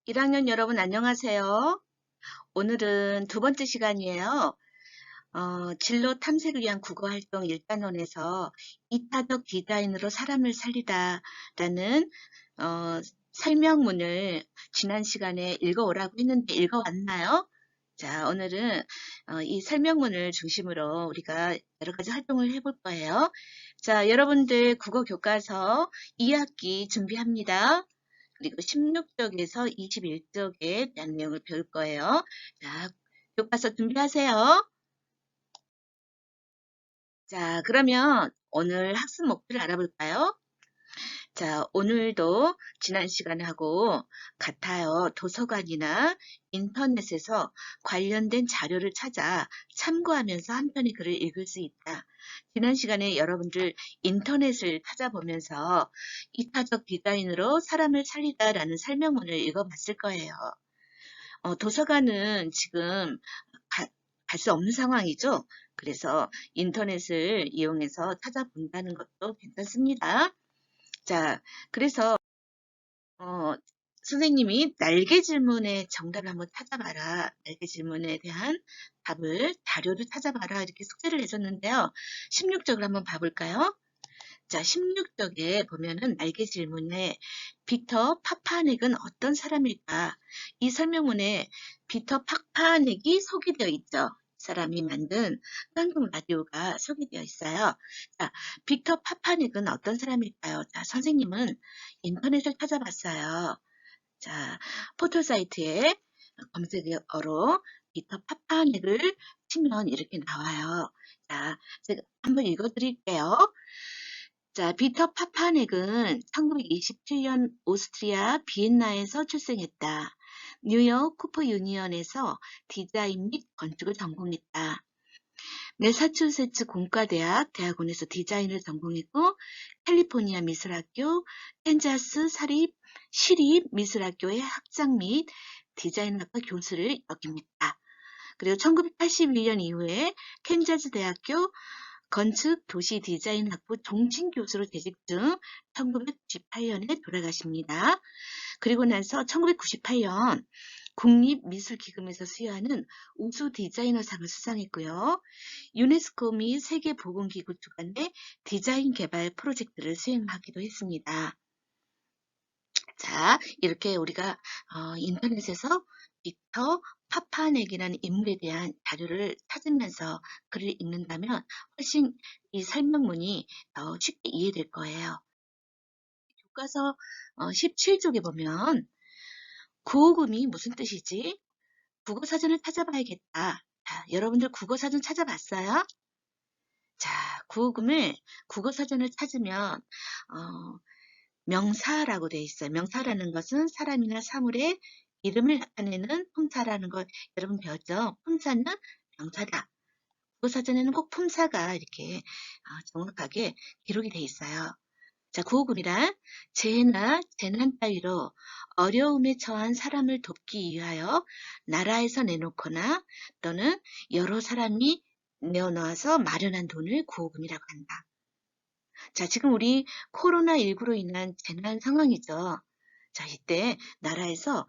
1학년 여러분 안녕하세요. 오늘은 두 번째 시간이에요. 진로 탐색을 위한 국어활동 1단원에서 이타적 디자인으로 사람을 살리다라는 설명문을 지난 시간에 읽어오라고 했는데 읽어왔나요? 자, 오늘은 이 설명문을 중심으로 우리가 여러 가지 활동을 해볼 거예요. 자, 여러분들 국어 교과서 2학기 준비합니다. 그리고 16쪽에서 21쪽에 대한 내용을 배울 거예요. 자, 교과서 준비하세요. 자, 그러면 오늘 학습 목표를 알아볼까요? 자, 오늘도 지난 시간하고 같아요. 도서관이나 인터넷에서 관련된 자료를 찾아 참고하면서 한 편의 글을 읽을 수 있다. 지난 시간에 여러분들 인터넷을 찾아보면서 이타적 디자인으로 사람을 살리다라는 설명문을 읽어봤을 거예요. 도서관은 지금 갈 수 없는 상황이죠. 그래서 인터넷을 이용해서 찾아본다는 것도 괜찮습니다. 자, 그래서 선생님이 날개 질문의 정답을 한번 찾아봐라. 날개 질문에 대한 답을 자료를 찾아봐라. 이렇게 숙제를 내줬는데요. 16쪽을 한번 봐볼까요? 자, 16쪽에 보면은 날개 질문에 빅터 파파넥은 어떤 사람일까? 이 설명문에 빅터 파파넥이 소개되어 있죠. 사람이 만든 한국 라디오가 소개되어 있어요. 자, 빅터 파파넥은 어떤 사람일까요? 자, 선생님은 인터넷을 찾아봤어요. 자, 포털 사이트에 검색어로 빅터 파파넥을 치면 이렇게 나와요. 자, 제가 한번 읽어드릴게요. 자, 비터 파파넥은 1927년 오스트리아 비엔나에서 출생했다. 뉴욕 쿠퍼 유니언에서 디자인 및 건축을 전공했다. 매사추세츠 공과대학 대학원에서 디자인을 전공했고 캘리포니아 미술학교, 캔자스 시립 미술학교의 학장 및 디자인학과 교수를 역임했다. 그리고 1981년 이후에 캔자스 대학교 건축 도시 디자인 학부 종친 교수로 재직 중 1998년에 돌아가십니다. 그리고 나서 1998년 국립미술기금에서 수여하는 우수 디자이너상을 수상했고요. 유네스코 및 세계보건기구 주관의 디자인 개발 프로젝트를 수행하기도 했습니다. 자, 이렇게 우리가 인터넷에서 빅터 파파넥이라는 인물에 대한 자료를 찾으면서 글을 읽는다면 훨씬 이 설명문이 쉽게 이해될 거예요. 교과서 17쪽에 보면 구호금이 무슨 뜻이지? 국어사전을 찾아봐야겠다. 자, 여러분들 국어사전 찾아봤어요? 자, 구호금을 국어사전을 찾으면 명사라고 되어 있어요. 명사라는 것은 사람이나 사물의 이름을 나타내는 품사라는 걸 여러분 배웠죠? 품사는 명사다. 국어사전에는 꼭 품사가 이렇게 정확하게 기록이 되어 있어요. 자, 구호금이란 재해나 재난 따위로 어려움에 처한 사람을 돕기 위하여 나라에서 내놓거나 또는 여러 사람이 내어놓아서 마련한 돈을 구호금이라고 한다. 자, 지금 우리 코로나19로 인한 재난 상황이죠. 자, 이때 나라에서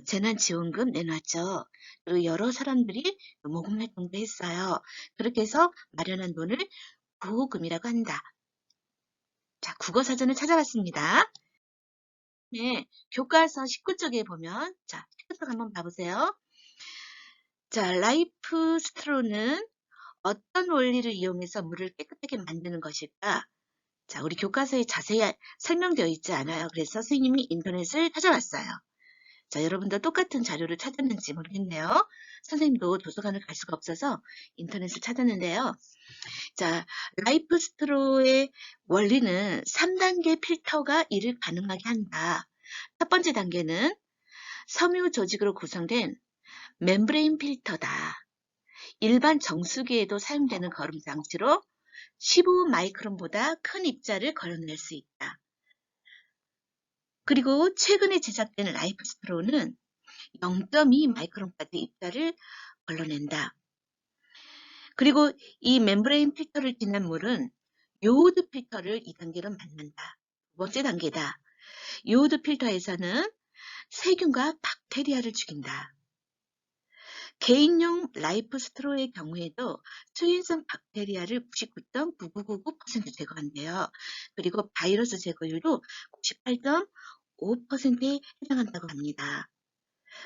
재난지원금 내놨죠. 그리고 여러 사람들이 모금 활동도 했어요. 그렇게 해서 마련한 돈을 구호금이라고 한다. 자, 국어사전을 찾아봤습니다. 네, 교과서 19쪽에 보면, 자, 19쪽 한번 봐보세요. 자, 라이프 스트로는 어떤 원리를 이용해서 물을 깨끗하게 만드는 것일까? 자, 우리 교과서에 자세히 설명되어 있지 않아요. 그래서 선생님이 인터넷을 찾아봤어요. 자, 여러분도 똑같은 자료를 찾았는지 모르겠네요. 선생님도 도서관을 갈 수가 없어서 인터넷을 찾았는데요. 자, 라이프 스트로의 원리는 3단계 필터가 이를 가능하게 한다. 첫 번째 단계는 섬유 조직으로 구성된 멤브레인 필터다. 일반 정수기에도 사용되는 거름 장치로 15마이크론보다 큰 입자를 걸러낼 수 있다. 그리고 최근에 제작된 라이프 스트로는 0.2마이크론까지 입자를 걸러낸다. 그리고 이 멤브레인 필터를 지난 물은 요오드 필터를 2단계로 만든다. 두 번째 단계다. 요오드 필터에서는 세균과 박테리아를 죽인다. 개인용 라이프 스트로의 경우에도 초인성 박테리아를 99.9999% 제거한대요. 그리고 바이러스 제거율도 98.5%에 해당한다고 합니다.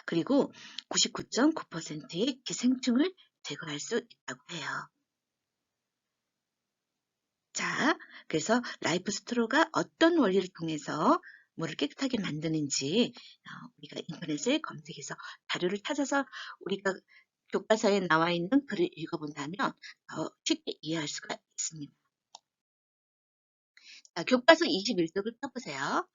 그리고 99.9%의 기생충을 제거할 수 있다고 해요. 자, 그래서 라이프 스트로가 어떤 원리를 통해서 물을 깨끗하게 만드는지 우리가 인터넷에 검색해서 자료를 찾아서 우리가 교과서에 나와 있는 글을 읽어본다면 더 쉽게 이해할 수가 있습니다. 자, 교과서 21쪽을 펴보세요.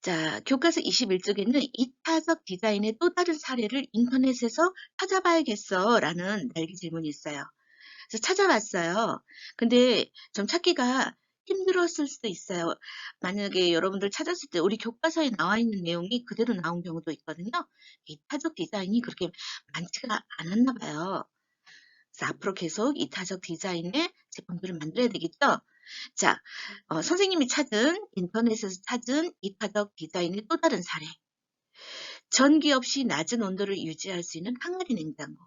자, 교과서 21쪽에는 이타적 디자인의 또 다른 사례를 인터넷에서 찾아봐야겠어 라는 날개 질문이 있어요. 그래서 찾아봤어요. 근데 좀 찾기가 힘들었을 수도 있어요. 만약에 여러분들 찾았을 때 우리 교과서에 나와 있는 내용이 그대로 나온 경우도 있거든요. 이타적 디자인이 그렇게 많지가 않았나 봐요. 그래서 앞으로 계속 이타적 디자인의 제품들을 만들어야 되겠죠. 자, 선생님이 인터넷에서 찾은 이타적 디자인의 또 다른 사례. 전기 없이 낮은 온도를 유지할 수 있는 항아리 냉장고.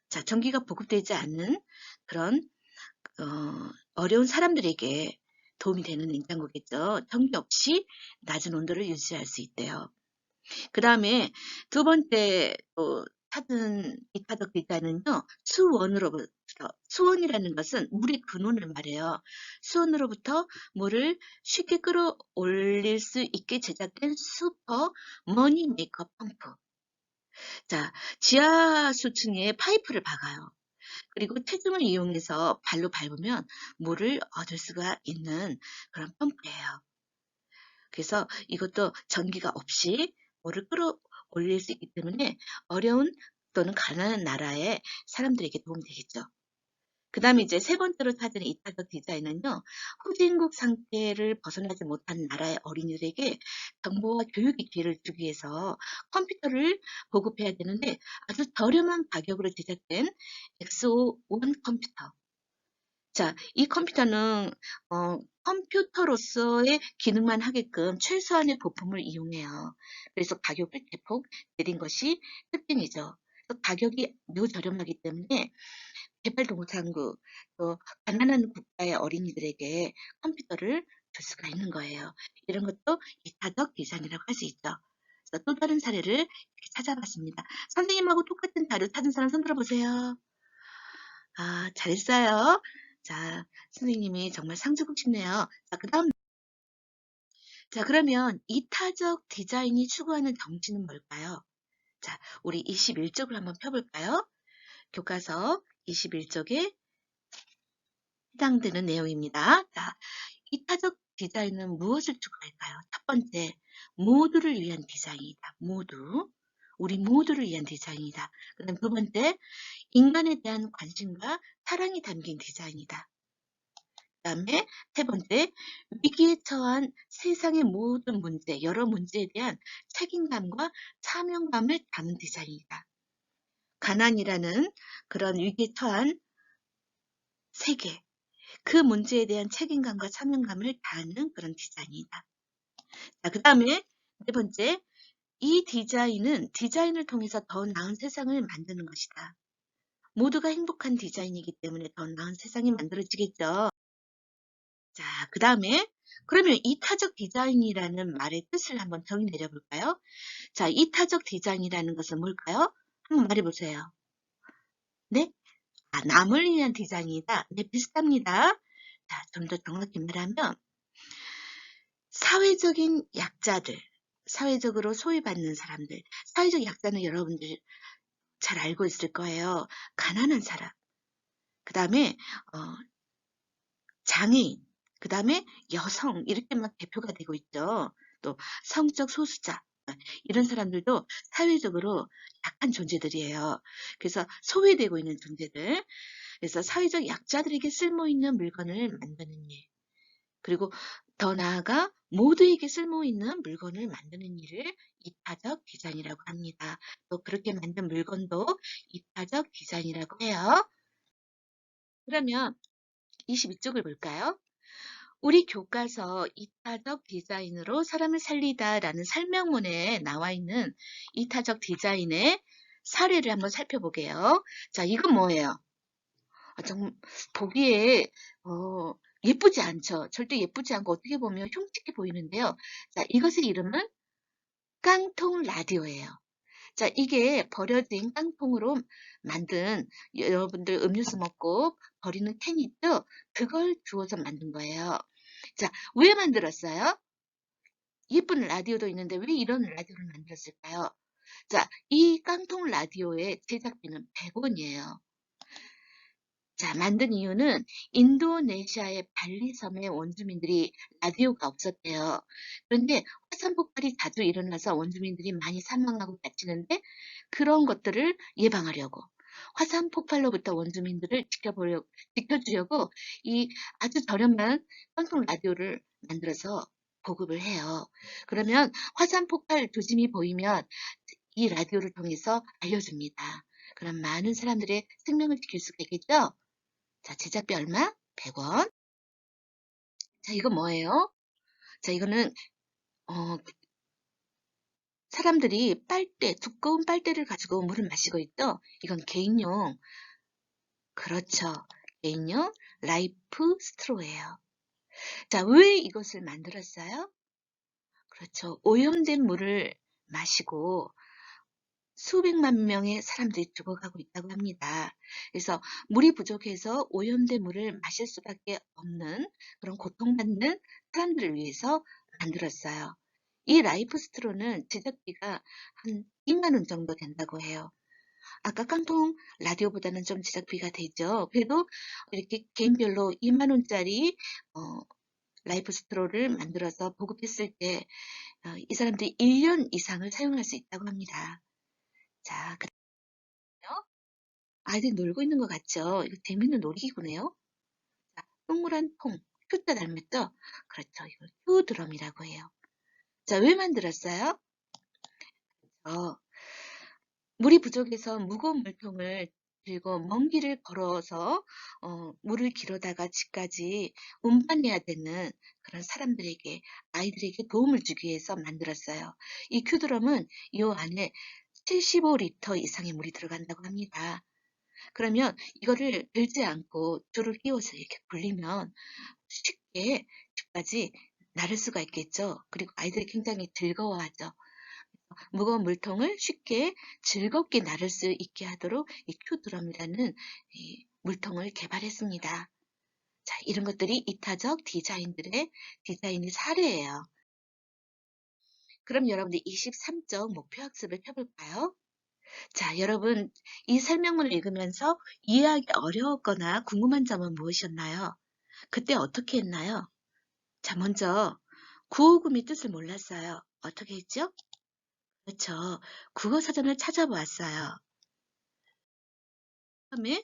자, 전기가 보급되지 않는 그런 어려운 사람들에게 도움이 되는 냉장고겠죠. 전기 없이 낮은 온도를 유지할 수 있대요. 그 다음에 두 번째 찾은 이타적 디자인은요. 수원이라는 것은 물의 근원을 말해요. 수원으로부터 물을 쉽게 끌어올릴 수 있게 제작된 슈퍼 머니 메이커 펌프. 자, 지하 수층에 파이프를 박아요. 그리고 체중을 이용해서 발로 밟으면 물을 얻을 수가 있는 그런 펌프예요. 그래서 이것도 전기가 없이 물을 끌어올릴 수 있기 때문에 어려운 또는 가난한 나라의 사람들에게 도움이 되겠죠. 그 다음에 이제 세 번째로 찾은 이타적 디자인은요. 후진국 상태를 벗어나지 못한 나라의 어린이들에게 정보와 교육의 기회를 주기 위해서 컴퓨터를 보급해야 되는데 아주 저렴한 가격으로 제작된 XO1 컴퓨터. 자, 이 컴퓨터는 컴퓨터로서의 기능만 하게끔 최소한의 부품을 이용해요. 그래서 가격을 대폭 내린 것이 특징이죠. 가격이 매우 저렴하기 때문에 개발도상국, 또 가난한 국가의 어린이들에게 컴퓨터를 줄 수가 있는 거예요. 이런 것도 이타적 디자인이라고 할 수 있죠. 그래서 또 다른 사례를 이렇게 찾아봤습니다. 선생님하고 똑같은 자료 찾은 사람 손 들어보세요. 아, 잘했어요. 자, 선생님이 정말 상 주고 싶네요. 자, 그러면 이타적 디자인이 추구하는 정신은 뭘까요? 자, 우리 21쪽을 한번 펴볼까요? 교과서 21쪽에 해당되는 내용입니다. 자, 이타적 디자인은 무엇을 추구할까요? 첫 번째, 모두를 위한 디자인이다. 우리 모두를 위한 디자인이다. 그 다음 두 번째, 인간에 대한 관심과 사랑이 담긴 디자인이다. 그 다음에 세 번째, 위기에 처한 세상의 모든 문제, 여러 문제에 대한 책임감과 사명감을 담은 디자인이다. 가난이라는 그런 위기에 처한 세계, 그 문제에 대한 책임감과 사명감을 다하는 그런 디자인이다. 자, 그 다음에 네 번째, 이 디자인을 통해서 더 나은 세상을 만드는 것이다. 모두가 행복한 디자인이기 때문에 더 나은 세상이 만들어지겠죠. 자, 그 다음에 그러면 이타적 디자인이라는 말의 뜻을 한번 정의 내려볼까요? 자, 이타적 디자인이라는 것은 뭘까요? 한번 말해보세요. 네? 아, 남을 위한 디자인이다. 네, 비슷합니다. 자, 좀 더 정확히 말하면 사회적인 약자들, 사회적으로 소외받는 사람들, 사회적 약자는 여러분들 잘 알고 있을 거예요. 가난한 사람, 그 다음에 장애인, 그 다음에 여성 이렇게 막 대표가 되고 있죠. 또 성적 소수자 이런 사람들도 사회적으로 약한 존재들이에요. 그래서 소외되고 있는 존재들. 그래서 사회적 약자들에게 쓸모있는 물건을 만드는 일. 그리고 더 나아가 모두에게 쓸모있는 물건을 만드는 일을 이타적 디자인이라고 합니다. 또 그렇게 만든 물건도 이타적 디자인이라고 해요. 그러면 22쪽을 볼까요? 우리 교과서 이타적 디자인으로 사람을 살리다라는 설명문에 나와 있는 이타적 디자인의 사례를 한번 살펴보게요. 자, 이건 뭐예요? 좀 보기에 예쁘지 않죠. 절대 예쁘지 않고 어떻게 보면 흉측해 보이는데요. 자, 이것의 이름은 깡통 라디오예요. 자, 이게 버려진 깡통으로 만든 여러분들 음료수 먹고 버리는 캔 있죠? 그걸 주워서 만든 거예요. 자, 왜 만들었어요? 예쁜 라디오도 있는데 왜 이런 라디오를 만들었을까요? 자, 이 깡통 라디오의 제작비는 100원이에요. 자, 만든 이유는 인도네시아의 발리 섬의 원주민들이 라디오가 없었대요. 그런데 화산 폭발이 자주 일어나서 원주민들이 많이 사망하고 다치는데 그런 것들을 예방하려고 화산 폭발로부터 원주민들을 지켜주려고 이 아주 저렴한 방송 라디오를 만들어서 보급을 해요. 그러면 화산 폭발 조짐이 보이면 이 라디오를 통해서 알려줍니다. 그럼 많은 사람들의 생명을 지킬 수가 있겠죠? 자, 제작비 얼마? 100원. 자, 이거 뭐예요? 자, 이거는 사람들이 빨대, 두꺼운 빨대를 가지고 물을 마시고 있죠? 이건 개인용, 그렇죠. 개인용 라이프 스트로예요. 자, 왜 이것을 만들었어요? 그렇죠. 오염된 물을 마시고 수백만 명의 사람들이 죽어가고 있다고 합니다. 그래서 물이 부족해서 오염된 물을 마실 수밖에 없는 그런 고통받는 사람들을 위해서 만들었어요. 이 라이프 스트로는 제작비가 한 2만 원 정도 된다고 해요. 아까 깡통 라디오보다는 좀 제작비가 되죠. 그래도 이렇게 개인별로 2만 원짜리 라이프 스트로를 만들어서 보급했을 때 이 사람들이 1년 이상을 사용할 수 있다고 합니다. 자, 그다음에요. 아이들 놀고 있는 것 같죠? 이거 재밌는 놀이기구네요. 자, 동그란 통, 큐자 닮았죠? 그렇죠. 이걸 큐드럼이라고 해요. 자, 왜 만들었어요? 물이 부족해서 무거운 물통을 들고 먼 길을 걸어서 물을 길어다가 집까지 운반해야 되는 그런 사람들에게, 아이들에게 도움을 주기 위해서 만들었어요. 이 큐드럼은 이 안에 75리터 이상의 물이 들어간다고 합니다. 그러면 이거를 들지 않고 줄을 끼워서 이렇게 굴리면 쉽게 집까지 나를 수가 있겠죠. 그리고 아이들이 굉장히 즐거워하죠. 무거운 물통을 쉽게 즐겁게 나를 수 있게 하도록 이 큐드럼이라는 이 물통을 개발했습니다. 자, 이런 것들이 이타적 디자인들의 디자인의 사례예요. 그럼 여러분들 23쪽 목표 학습을 펴볼까요? 자, 여러분 이 설명문을 읽으면서 이해하기 어려웠거나 궁금한 점은 무엇이었나요? 그때 어떻게 했나요? 자, 먼저 구호금의 뜻을 몰랐어요. 어떻게 했죠? 그렇죠. 국어사전을 찾아보았어요. 그다음에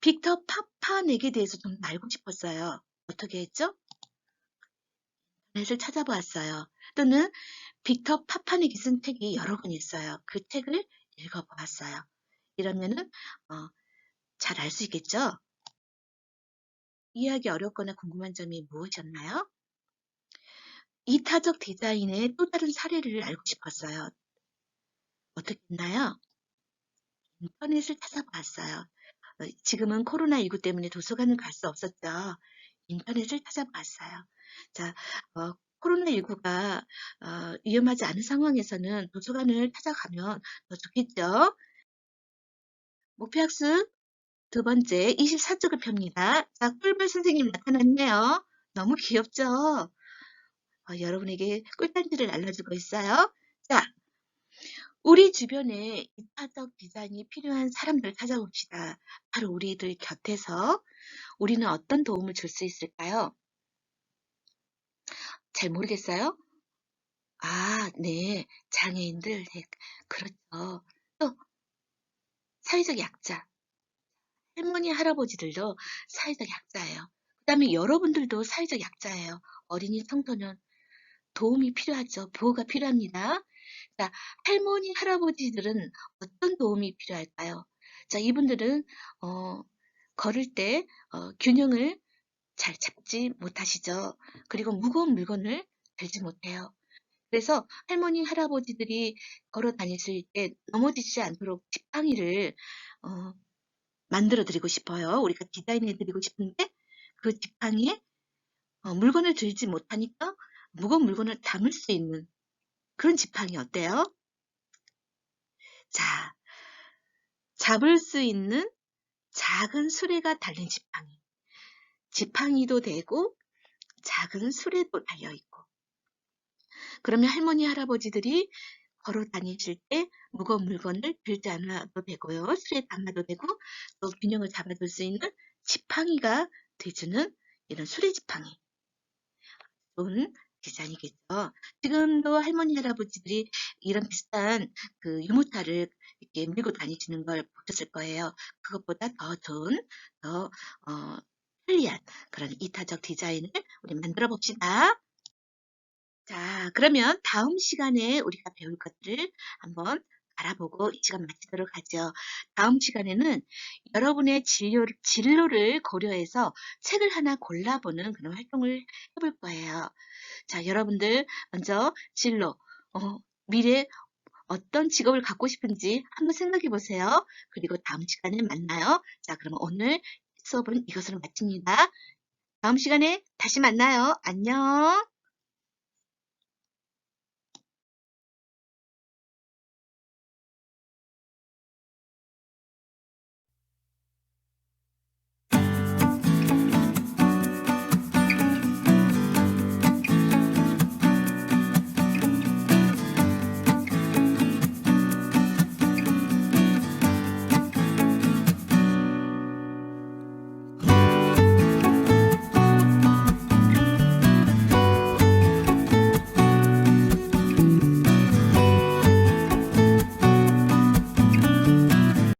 빅터 파파넥에 대해서 좀 알고 싶었어요. 어떻게 했죠? 인터넷을 찾아보았어요. 또는 빅터 파파넥이 쓴 책이 여러 권 있어요. 그 책을 읽어보았어요. 이러면은 잘 알 수 있겠죠? 이해하기 어렵거나 궁금한 점이 무엇이었나요? 이타적 디자인의 또 다른 사례를 알고 싶었어요. 어떻게 했나요? 인터넷을 찾아봤어요. 지금은 코로나19 때문에 도서관을 갈 수 없었죠. 인터넷을 찾아봤어요. 자, 코로나19가 위험하지 않은 상황에서는 도서관을 찾아가면 더 좋겠죠. 목표학습 두 번째 24쪽을 펴니다. 자, 꿀벌 선생님 나타났네요. 너무 귀엽죠? 여러분에게 꿀단지를 알려주고 있어요. 자, 우리 주변에 이타적 디자인이 필요한 사람들을 찾아봅시다. 바로 우리들 곁에서 우리는 어떤 도움을 줄 수 있을까요? 잘 모르겠어요? 아, 네. 장애인들, 네. 그렇죠. 또, 사회적 약자. 할머니, 할아버지들도 사회적 약자예요. 그 다음에 여러분들도 사회적 약자예요. 어린이, 청소년. 도움이 필요하죠. 보호가 필요합니다. 자, 할머니, 할아버지들은 어떤 도움이 필요할까요? 자, 이분들은, 걸을 때, 균형을 잘 잡지 못하시죠. 그리고 무거운 물건을 들지 못해요. 그래서 할머니, 할아버지들이 걸어 다니실 때 넘어지지 않도록 지팡이를 어, 만들어 드리고 싶어요. 우리가 디자인해 드리고 싶은데 그 지팡이에 물건을 들지 못하니까 무거운 물건을 담을 수 있는 그런 지팡이 어때요? 자, 잡을 수 있는 작은 수레가 달린 지팡이. 지팡이도 되고 작은 수레도 달려 있고. 그러면 할머니, 할아버지들이 걸어 다니실 때 무거운 물건을 들지 않아도 되고요. 수레에 담아도 되고 또 균형을 잡아줄 수 있는 지팡이가 돼주는 이런 수레 지팡이. 좋은 디자인이겠죠. 지금도 할머니, 할아버지들이 이런 비슷한 그 유모차를 이렇게 밀고 다니시는 걸 보셨을 거예요. 그것보다 더 좋은, 더 편리한 그런 이타적 디자인을 우리 만들어 봅시다. 자, 그러면 다음 시간에 우리가 배울 것들을 한번 알아보고 이 시간 마치도록 하죠. 다음 시간에는 여러분의 진로를 고려해서 책을 하나 골라보는 그런 활동을 해볼 거예요. 자, 여러분들 먼저 진로, 미래 어떤 직업을 갖고 싶은지 한번 생각해 보세요. 그리고 다음 시간에 만나요. 자, 그럼 오늘 수업은 이것으로 마칩니다. 다음 시간에 다시 만나요. 안녕.